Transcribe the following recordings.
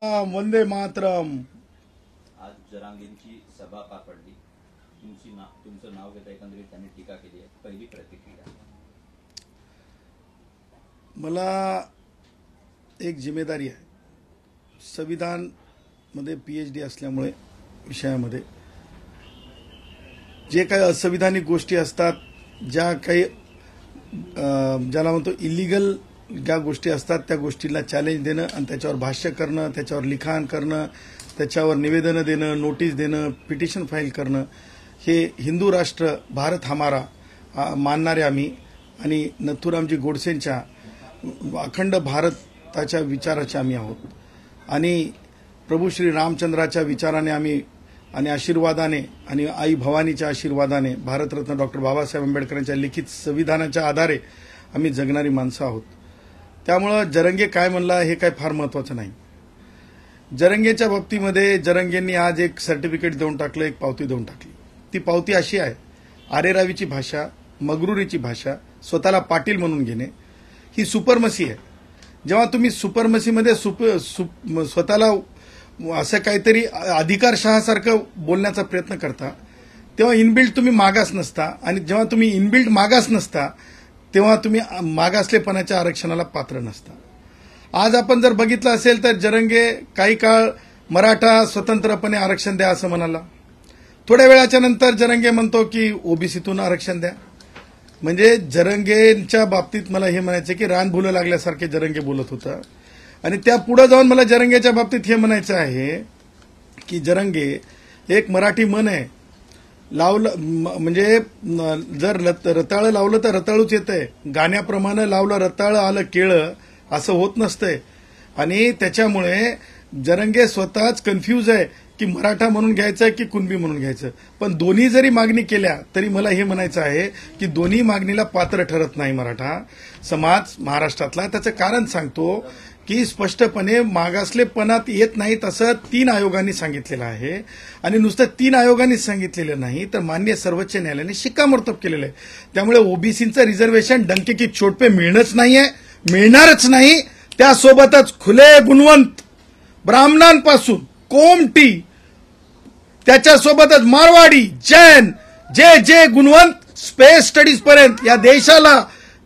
वंदे मातरम. आज जरांगेंची सभा पार पडली. तुमचं नाव घेता एकंदरीत त्यांनी टीका केली आहे. पहिली प्रतिक्रिया. मला एक जिम्मेदारी आहे. संविधान मध्ये पीएचडी असल्यामुळे विषयामध्ये जे काही असंविधानिक गोष्टी असतात, ज्या काही ज्याला म्हणतो इलिगल ज्या गोष्टी असतात, त्या गोष्टीला चॅलेंज देणं आणि त्याच्यावर भाष्य करणं, त्याच्यावर लिखाण करणं, त्याच्यावर निवेदनं देणं, नोटीस देणं, पिटिशन फाईल करणं, हे हिंदू राष्ट्र भारत हमारा मानणारे आम्ही आणि नथुरामजी गोडसेंच्या अखंड भारताच्या विचाराचे आम्ही आहोत आणि प्रभू श्री रामचंद्राच्या विचाराने आम्ही आणि आशीर्वादाने आणि आई भवानीच्या आशीर्वादाने भारतरत्न डॉक्टर बाबासाहेब आंबेडकरांच्या लिखित संविधानाच्या आधारे आम्ही जगणारी माणसं आहोत. त्यामुळं जरंगे काय म्हणला हे काय फार महत्त्वाचं नाही. जरंगेच्या बाबतीमध्ये जरंगेंनी आज एक सर्टिफिकेट देऊन टाकलं, एक पावती देऊन टाकली. ती पावती अशी आहे, आरेरावीची भाषा, मगरुरीची भाषा, स्वतःला पाटील म्हणून घेणे, ही सुपरमसी आहे. जेव्हा तुम्ही सुपरमसीमध्ये स्वतःला असं काहीतरी अधिकारशहासारखं बोलण्याचा प्रयत्न करता, तेव्हा इनबिल्ट तुम्ही मागास नसता आणि जेव्हा तुम्ही इनबिल्ट मागास नसता तेव्हा तुम्ही मागासलेपणाच्या आरक्षणाला पात्र नसता. आज आपण जर बघितलं असेल तर जरंगे काही काळ मराठा स्वतंत्रपणे आरक्षण द्या असं म्हणाला. थोड्या वेळाच्या नंतर जरंगे म्हणतो की ओबीसीतून आरक्षण द्या. म्हणजे जरंगेंच्या बाबतीत मला हे म्हणायचं की रान भुलं लागल्यासारखे जरंगे बोलत होता. आणि त्या पुढे जाऊन मला जरंगेच्या बाबतीत हे म्हणायचं आहे की जरंगे एक मराठी म्हण आहे, लावलं म्हणजे जर रताळं लावलं तर रताळूच येतंय, गाण्याप्रमाणे लावलं रताळं आलं केळं असं होत नसतंय. आणि त्याच्यामुळे जरंगे स्वतःच कन्फ्यूज आहे की मराठा म्हणून घ्यायचं की कुणबी म्हणून घ्यायचं. पण दोन्ही जरी मागणी केल्या तरी मला हे म्हणायचं आहे की दोन्ही मागणीला पात्र ठरत नाही मराठा समाज महाराष्ट्रातला. त्याचं कारण सांगतो की स्पष्टपणे मागासलेपणात येत नाहीत असं 3 आयोगांनी सांगितलेलं आहे. आणि नुसतं 3 आयोगांनी सांगितलेलं नाही तर माननीय सर्वोच्च न्यायालयाने शिक्कामोर्तब केलेलं आहे. त्यामुळे ओबीसीचं रिझर्वेशन डंके की चोट पे मिळणंच नाहीये, मिळणारच नाही. त्यासोबतच खुले गुणवंत ब्राह्मणांपासून कोमटी, त्याच्यासोबतच मारवाडी, जैन, जे गुणवंत स्पेस स्टडीज पर्यंत या देशाला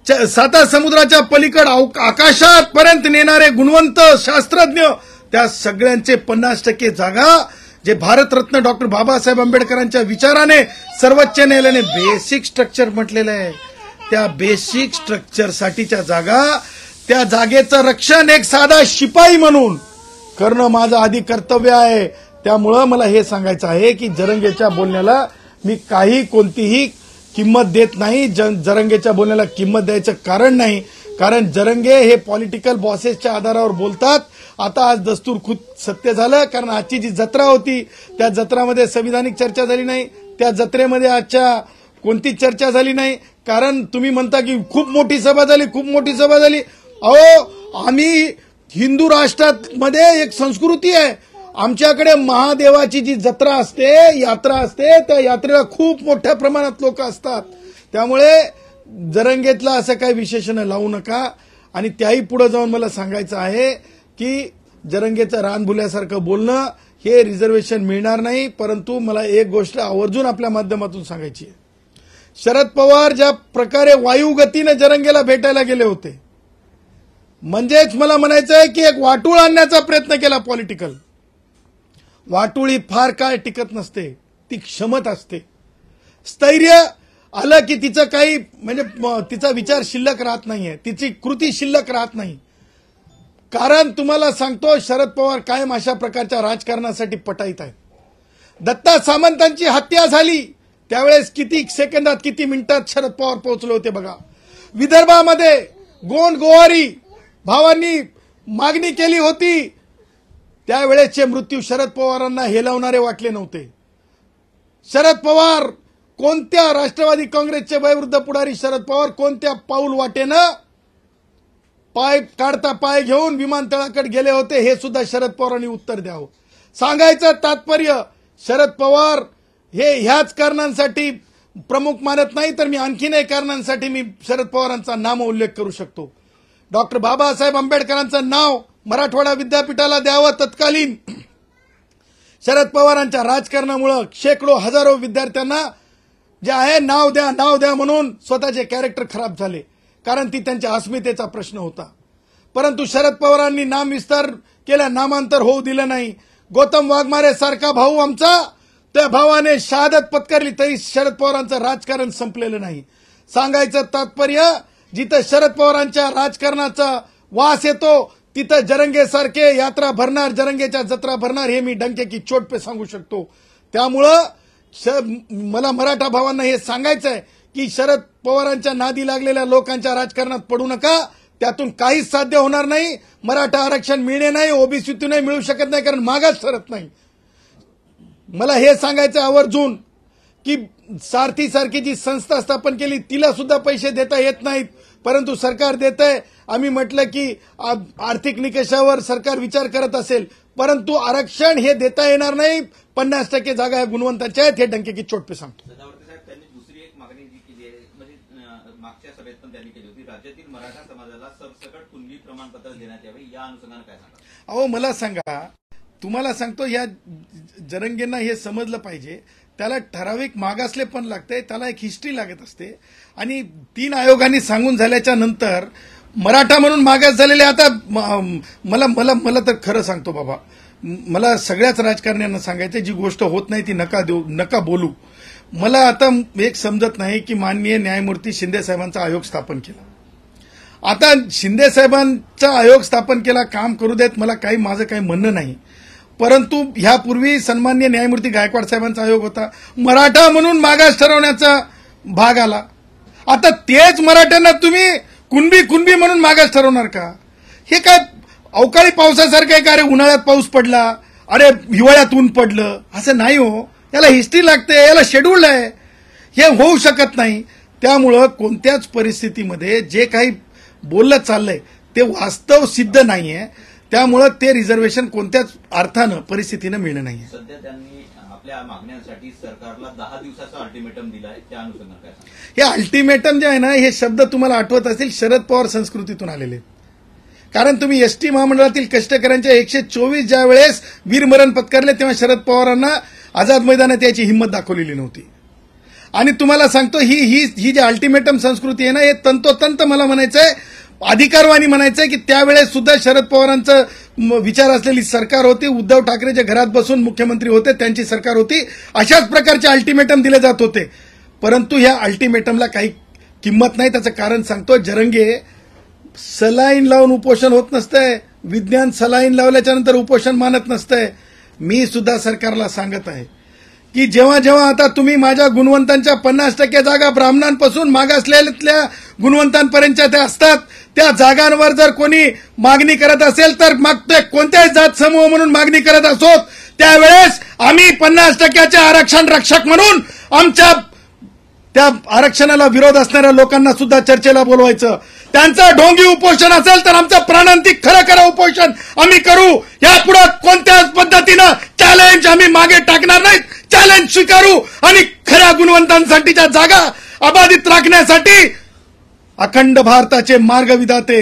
7 समुद्राच्या पलीकड आकाशात पर्यंत नेणारे गुणवंत शास्त्रज्ञ, त्या सगळ्यांचे 50% जागा जे भारतरत्न डॉक्टर बाबासाहेब आंबेडकरांच्या विचाराने सर्वोच्च न्यायालयाने बेसिक स्ट्रक्चर म्हटलेलं आहे, त्या बेसिक स्ट्रक्चरसाठीच्या जागा, त्या जागेचं रक्षण एक साधा शिपाई म्हणून करणं माझं आधी कर्तव्य आहे. त्यामुळं मला हे सांगायचं आहे की जरंगेच्या बोलण्याला मी कोणतीही किंमत देत नाही. जरंगेच्या बोलण्याला किंमत द्यायचं कारण नाही, कारण जरंगे हे पॉलिटिकल बॉसेसच्या आधारावर बोलतात. आता आज दस्तूर खुद सत्य झालं, कारण आजची जी जत्रा होती त्या जत्रामध्ये संविधानिक चर्चा झाली नाही, त्या जत्रेमध्ये आजच्या कोणतीच चर्चा झाली नाही. कारण तुम्ही म्हणता की खूप मोठी सभा झाली, खूप मोठी सभा झाली. अहो, आम्ही हिंदू राष्ट्रामध्ये एक संस्कृती आहे, आमच्याकडे महादेवाची जी जत्रा असते, यात्रा असते, त्या यात्रेला खूप मोठ्या प्रमाणात लोक असतात. त्यामुळे जरंगेतला असं काही विशेषण लावू नका. आणि त्याही पुढे जाऊन मला सांगायचं आहे की जरंगेचं रान भुल्यासारखं बोलणं हे रिझर्वेशन मिळणार नाही. परंतु मला एक गोष्ट आवर्जून आपल्या माध्यमातून सांगायची आहे. शरद पवार ज्या प्रकारे वायुगतीने जरंगेला भेटायला गेले होते, म्हणजेच मला म्हणायचं आहे की एक वाटूळ आणण्याचा प्रयत्न केला पॉलिटिकल. वाटोळी फार काळ टिकत नसते, ती क्षमत असते. स्थैर्य आलं की तिचं काही म्हणजे तिचा विचार शिल्लक राहत नाहीये, तिची कृती शिल्लक राहत नाही. कारण तुम्हाला सांगतो, शरद पवार कायम अशा प्रकारच्या राजकारणासाठी पटाईत आहेत. दत्ता सामंतांची हत्या झाली त्यावेळेस किती सेकंदात किती मिनिटात शरद पवार पोहोचले होते बघा. विदर्भामध्ये गोंड गोवारी भावांनी मागणी केली होती, त्यावेळेसचे मृत्यू शरद पवारांना हेलावणारे वाटले नव्हते. शरद पवार कोणत्या राष्ट्रवादी काँग्रेसचे वयोवृद्ध पुढारी शरद पवार कोणत्या पाऊल वाटेनं पाय काढता पाय घेऊन विमानतळाकडे गेले होते हे सुद्धा शरद पवारांनी उत्तर द्यावं. सांगायचं तात्पर्य, शरद पवार हे ह्याच कारणांसाठी प्रमुख मानत नाही तर मी आणखीनही कारणांसाठी मी शरद पवारांचा नाम उल्लेख करू शकतो. डॉक्टर बाबासाहेब आंबेडकरांचं नाव मराठवाडा विद्यापीठाला द्यावं तत्कालीन. शरद पवारांच्या राजकारणामुळे शेकडो हजारो विद्यार्थ्यांना जे आहे नाव द्या म्हणून स्वतःचे कॅरेक्टर खराब झाले, कारण ती त्यांच्या अस्मितेचा प्रश्न होता. परंतु शरद पवारांनी नाम विस्तार केला, नामांतर होऊ दिलं नाही. गौतम वाघमारे सारखा भाऊ आमचा, त्या भावाने शहादत पत्करली तरी शरद पवारांचं राजकारण संपलेलं नाही. सांगायचं तात्पर्य, जिथं शरद पवारांच्या राजकारणाचा वास येतो तिथं जरंगे सारखे यात्रा भरणार, जरंगेच्या जत्रा भरणार, हे मी डंके की चोट पे सांगू शकतो. त्यामुळं मला मराठा भावांना हे सांगायचंय की शरद पवारांच्या नादी लागलेल्या लोकांच्या राजकारणात पडू नका. त्यातून काहीच साध्य होणार नाही. मराठा आरक्षण मिळणे नाही, ओबीसीतूनही मिळू शकत नाही, कारण मागास ठरत नाही. मला हे सांगायचं आवर्जून की सारथी सारखी जी संस्था स्थापन केली तिला सुद्धा पैसे देता येत नाहीत, परंतु सरकार देत आहे. आम्ही म्हटलं की आर्थिक निकषावर सरकार विचार करत असेल, परंतु आरक्षण हे देता येणार नाही. 50% जागा या गुणवंताच्या आहेत, हे डंके की चोट पे सांगतो. सदावर्ते साहेब, त्यांनी दुसरी एक मागणी जी केली आहे, म्हणजे मागच्या सभेत पण त्यांनी केली होती, राज्यातील मराठा समाजाला सरसकट कुणबी प्रमाणपत्र देण्यात यावे. या अनुषंगाने काय सांगा? अहो मला सांगा, तुम्हाला सांगतो, या जरंगेंना हे समजलं पाहिजे, त्याला ठराविक मागासले पण लागते, त्याला एक हिस्ट्री लागत असते. आणि 3 आयोगांनी सांगून झाल्याच्या नंतर मराठा म्हणून मागास झालेले, आता मला तर खरं सांगतो बाबा, मला सगळ्याच राजकारण्यांना सांगायचं, जी गोष्ट होत नाही ती नका बोलू. मला आता एक समजत नाही की माननीय न्यायमूर्ती शिंदे साहेबांचा आयोग स्थापन केला. आता शिंदे साहेबांचा आयोग स्थापन केला, काम करू देत, मला माझं काही म्हणणं नाही. परंतु ह्यापूर्वी सन्माननीय न्यायमूर्ती गायकवाड साहेबांचा आयोग होता, मराठा म्हणून मागास ठरवण्याचा भाग आला. आता तेच मराठ्यांना तुम्ही कुणबी म्हणून मागास ठरवणार का? हे काय अवकाळी पावसासारखं आहे का? अरे उन्हाळ्यात पाऊस पडला, अरे हिवाळ्यात ऊन पडलं, असं नाही हो. याला हिस्ट्री लागते, याला शेड्यूल आहे, हे होऊ शकत नाही. त्यामुळं कोणत्याच परिस्थितीमध्ये जे काही बोललं चाललंय ते वास्तव सिद्ध नाहीये. त्यामुळं ते रिझर्वेशन कोणत्याच अर्थानं परिस्थितीनं मिळणं नाहीये. सध्या त्यांनी आपल्या मागण्यांसाठी सरकारला 10 दिवसाचा अल्टिमेटम दिला आहे, त्या अनुषंगाने काय सांगा? हे अल्टिमेटम जे आहे ना, हे शब्द तुम्हाला आठवत असतील, शरद पवार संस्कृतीतून आलेले. कारण तुम्ही एसटी महामंडळातील कष्टकऱ्यांच्या 124 ज्या वेळेस वीरमरण पत्करले तेव्हा शरद पवारांना आझाद मैदानात याची हिंमत दाखवलेली नव्हती. आणि तुम्हाला सांगतो, ही जी अल्टिमेटम संस्कृती आहे ना, हे तंतोतंत मला म्हणायचंय, अधिकारवाणी म्हणायचंय की त्यावेळेस सुद्धा शरद पवारांचं विचार असलेली सरकार होती. उद्धव ठाकरे जे घरात बसून मुख्यमंत्री होते त्यांची सरकार होती. अशाच प्रकारचे अल्टिमेटम दिले जात होते. परंतु ह्या अल्टिमेटमला काही किंमत नाही. त्याचं कारण सांगतो, जरंगे सलाईन लावून उपोषण होत नसतंय, विज्ञान सलाईन लावल्याच्या नंतर उपोषण मानत नसतंय. मी सुद्धा सरकारला सांगत आहे की जेव्हा आता तुम्ही माझ्या गुणवंतांच्या 50% जागा ब्राह्मणांपासून मागासलेल्या गुणवंतांपर्यंतच्या त्या असतात, त्या जागांवर जर कोणी मागणी करत असेल तर मागतोय, कोणत्याही जात समूह म्हणून मागणी करत असोत, त्यावेळेस आम्ही 50% आरक्षण रक्षक म्हणून आमच्या त्या आरक्षणाला विरोध असणाऱ्या लोकांना सुद्धा चर्चेला बोलवायचं. त्यांचं ढोंगी उपोषण असेल तर आमचं प्राणांतिक खरं उपोषण आम्ही करू. यापुढे कोणत्याच पद्धतीनं चॅलेंज आम्ही मागे टाकणार नाहीत. चॅलेंज स्वीकारू आणि खऱ्या गुणवंतांसाठीच्या जागा अबाधित राखण्यासाठी अखंड भारताचे मार्गविधाते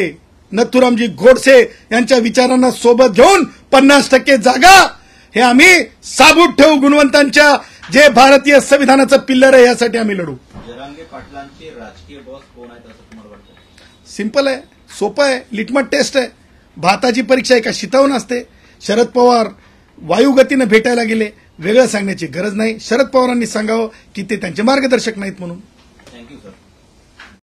नथुरामजी गोडसे यांच्या विचारांना सोबत घेऊन 50% जागा हे आम्ही साबूत ठेवू. गुणवंतांच्या जे भारतीय संविधानाचं पिल्लर आहे यासाठी आम्ही लढू. जरांगे पाटलांचे राजकीय बॉस कोण आहेत असं तुम्हाला वाटतं? सिंपल आहे, सोपं आहे, लिटमट टेस्ट आहे. भाताची परीक्षा एका शितावून असते. शरद पवार वायुगतीनं भेटायला गेले, वेगळं सांगण्याची गरज नाही. शरद पवारांनी सांगावं की ते त्यांचे मार्गदर्शक नाहीत म्हणून. Thank you sir.